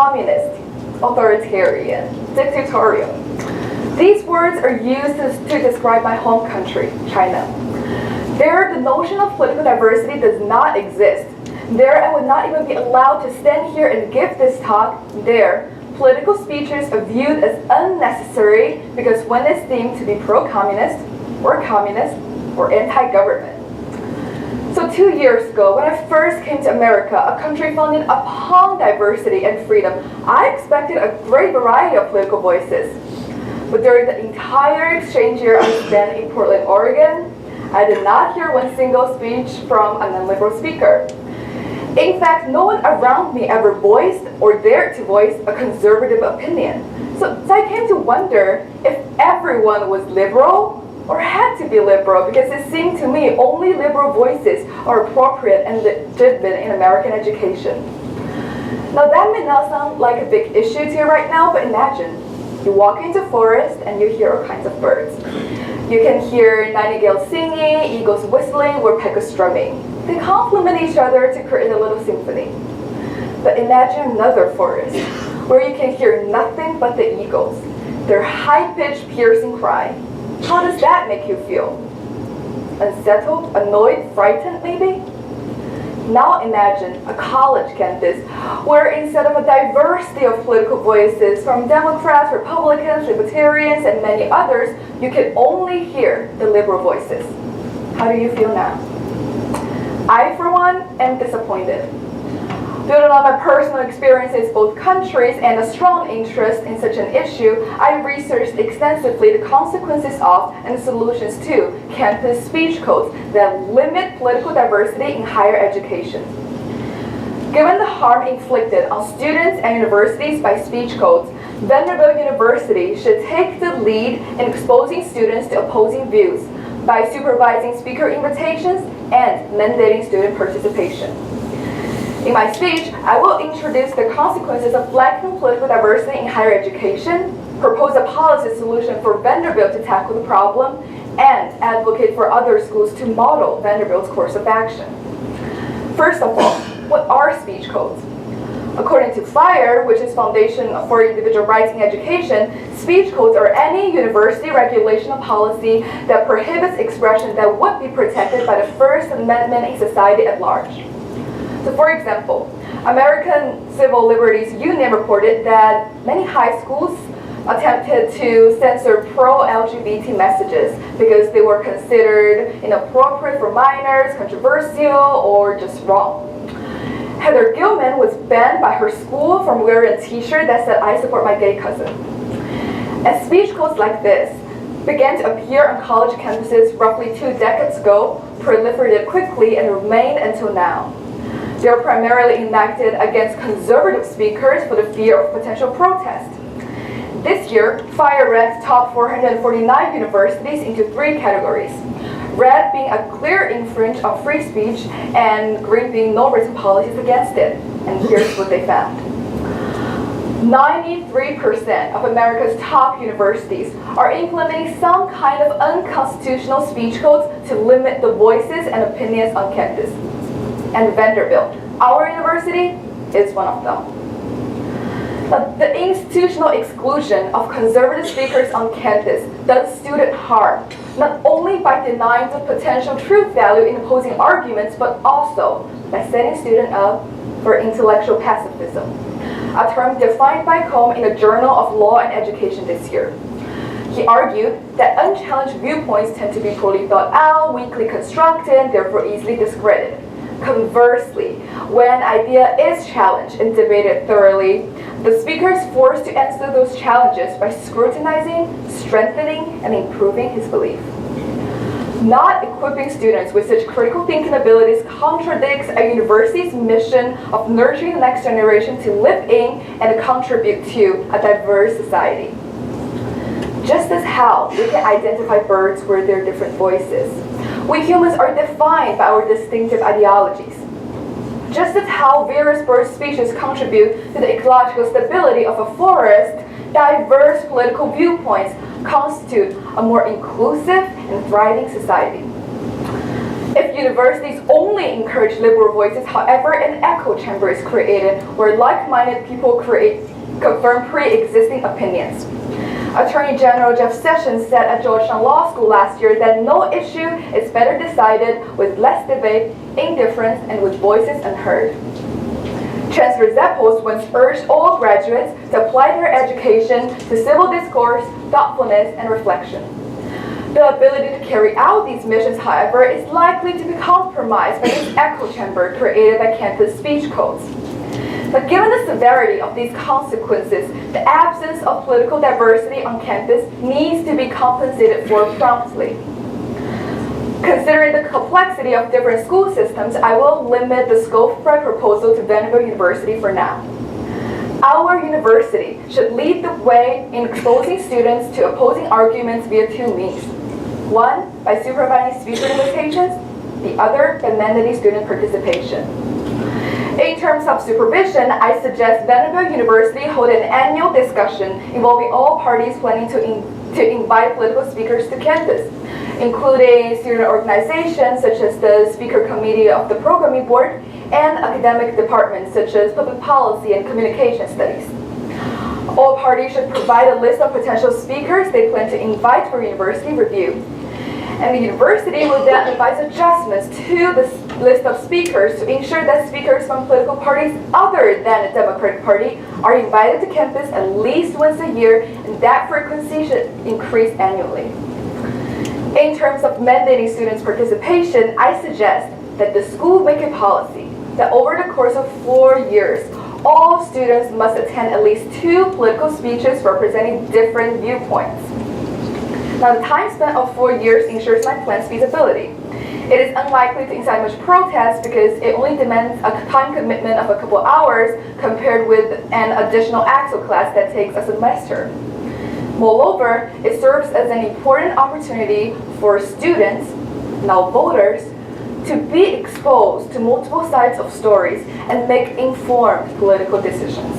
communist, authoritarian, dictatorial. These words are used to describe my home country, China. There, the notion of political diversity does not exist. There, I would not even be allowed to stand here and give this talk. There, political speeches are viewed as unnecessary because one is deemed to be pro-communist, or anti-government. So 2 years ago, when I first came to America, a country founded upon diversity and freedom, I expected a great variety of political voices. But during the entire exchange year I spent in Portland, Oregon, I did not hear one single speech from a non-liberal speaker. In fact, no one around me ever voiced or dared to voice a conservative opinion. So I came to wonder if everyone was liberal or had to be liberal, because it seemed to me only liberal voices are appropriate and legitimate in American education. Now that may not sound like a big issue to you right now, but imagine, you walk into a forest and you hear all kinds of birds. You can hear nightingales singing, eagles whistling, woodpeckers strumming. They complement each other to create a little symphony. But imagine another forest, where you can hear nothing but the eagles, their high-pitched, piercing cry. How does that make you feel? Unsettled, annoyed, frightened maybe? Now imagine a college campus where instead of a diversity of political voices from Democrats, Republicans, Libertarians, and many others, you can only hear the liberal voices. How do you feel now? I, for one, am disappointed. Building on my personal experiences in both countries and a strong interest in such an issue, I researched extensively the consequences of and solutions to campus speech codes that limit political diversity in higher education. Given the harm inflicted on students and universities by speech codes, Vanderbilt University should take the lead in exposing students to opposing views by supervising speaker invitations and mandating student participation. In my speech, I will introduce the consequences of lacking political diversity in higher education, propose a policy solution for Vanderbilt to tackle the problem, and advocate for other schools to model Vanderbilt's course of action. First of all, what are speech codes? According to FIRE, which is Foundation for Individual Rights in Education, speech codes are any university regulation or policy that prohibits expression that would be protected by the First Amendment in society at large. So for example, American Civil Liberties Union reported that many high schools attempted to censor pro-LGBT messages because they were considered inappropriate for minors, controversial, or just wrong. Heather Gilman was banned by her school from wearing a t-shirt that said, "I support my gay cousin." And speech codes like this began to appear on college campuses roughly 2 decades ago, proliferated quickly, and remain until now. They are primarily enacted against conservative speakers for the fear of potential protest. This year, FIRE ranked top 449 universities into 3 categories. Red being a clear infringe on free speech, and green being no written policies against it. And here's what they found. 93% of America's top universities are implementing some kind of unconstitutional speech codes to limit the voices and opinions on campus. And Vanderbilt, our university, is one of them. But the institutional exclusion of conservative speakers on campus does student harm, not only by denying the potential truth value in opposing arguments, but also by setting students up for intellectual pacifism, a term defined by Combe in the Journal of Law and Education this year. He argued that unchallenged viewpoints tend to be poorly thought out, weakly constructed, and therefore easily discredited. Conversely, when an idea is challenged and debated thoroughly, the speaker is forced to answer those challenges by scrutinizing, strengthening, and improving his belief. Not equipping students with such critical thinking abilities contradicts a university's mission of nurturing the next generation to live in and contribute to a diverse society. Just as how we can identify birds with their different voices, we humans are defined by our distinctive ideologies. Just as how various bird species contribute to the ecological stability of a forest, diverse political viewpoints constitute a more inclusive and thriving society. If If universities only encourage liberal voices, however, an echo chamber is created where like-minded people confirm pre-existing opinions. Attorney General Jeff Sessions said at Georgetown Law School last year that no issue is better decided with less debate, indifference, and with voices unheard. Chancellor Zeppos once urged all graduates to apply their education to civil discourse, thoughtfulness, and reflection. The ability to carry out these missions, however, is likely to be compromised by this echo chamber created by campus speech codes. But given the severity of these consequences, the absence of political diversity on campus needs to be compensated for promptly. Considering the complexity of different school systems, I will limit the scope of my proposal to Vanderbilt University for now. Our university should lead the way in exposing students to opposing arguments via two means. One, by supervising speaker limitations, the other, by mandating student participation. In terms of supervision, I suggest Vanderbilt University hold an annual discussion involving all parties planning to invite political speakers to campus, including student organizations such as the Speaker Committee of the Programming Board and academic departments such as Public Policy and Communication Studies. All parties should provide a list of potential speakers they plan to invite for university review. And the university will then advise adjustments to the list of speakers to ensure that speakers from political parties other than the Democratic Party are invited to campus at least once a year, and that frequency should increase annually. In terms of mandating students' participation, I suggest that the school make a policy that over the course of 4 years, all students must attend at least 2 political speeches representing different viewpoints. Now, the time spent of 4 years ensures my plan's feasibility. It is unlikely to incite much protest because it only demands a time commitment of a couple hours compared with an additional AXO class that takes a semester. Moreover, it serves as an important opportunity for students, now voters, to be exposed to multiple sides of stories and make informed political decisions.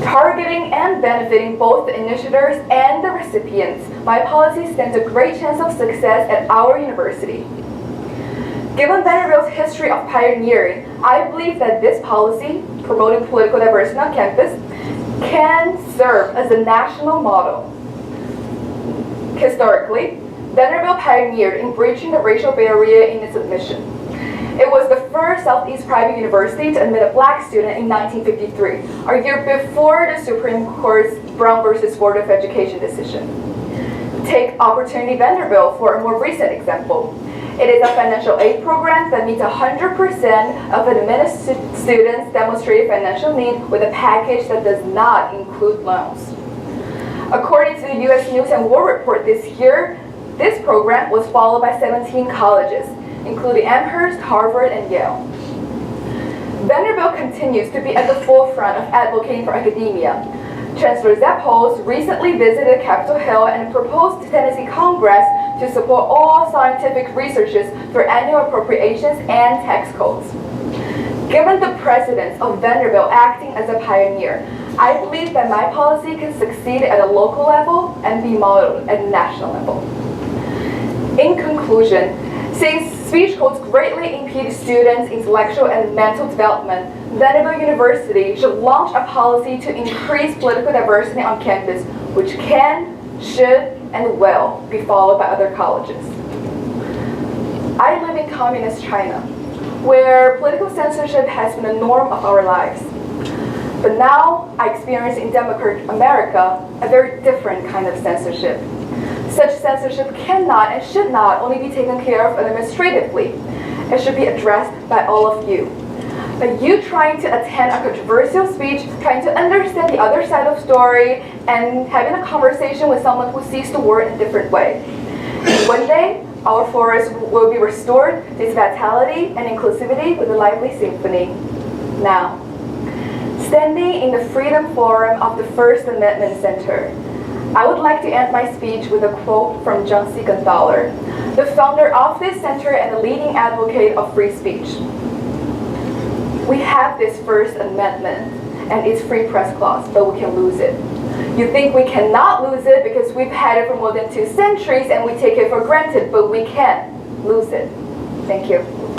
Targeting and benefiting both the initiators and the recipients, my policy stands a great chance of success at our university. Given Vanderbilt's history of pioneering, I believe that this policy, promoting political diversity on campus, can serve as a national model. Historically, Vanderbilt pioneered in breaching the racial barrier in its admission. It was the first Southeast private university to admit a black student in 1953, a year before the Supreme Court's Brown versus Board of Education decision. Take Opportunity Vanderbilt for a more recent example. It is a financial aid program that meets 100% of admitted students' demonstrated financial need with a package that does not include loans. According to the U.S. News and World Report this year, this program was followed by 17 colleges, including Amherst, Harvard, and Yale. Vanderbilt continues to be at the forefront of advocating for academia. Chancellor Zeppos recently visited Capitol Hill and proposed to Tennessee Congress to support all scientific researches through annual appropriations and tax codes. Given the precedence of Vanderbilt acting as a pioneer, I believe that my policy can succeed at a local level and be modeled at a national level. In conclusion, since speech codes greatly impede students' intellectual and mental development, Vanderbilt University should launch a policy to increase political diversity on campus, which can, should, and will be followed by other colleges. I live in communist China, where political censorship has been a norm of our lives. But now I experience in democratic America a very different kind of censorship. Such censorship cannot and should not only be taken care of administratively. It should be addressed by all of you. But you trying to attend a controversial speech, trying to understand the other side of story, and having a conversation with someone who sees the world in a different way. And one day, our forest will be restored to its vitality and inclusivity with a lively symphony. Now, standing in the Freedom Forum of the First Amendment Center, I would like to end my speech with a quote from John C. Gundollar, the founder of this center and a leading advocate of free speech. We have this First Amendment and its free press clause, but we can lose it. You think we cannot lose it because we've had it for more than 2 centuries and we take it for granted, but we can lose it. Thank you.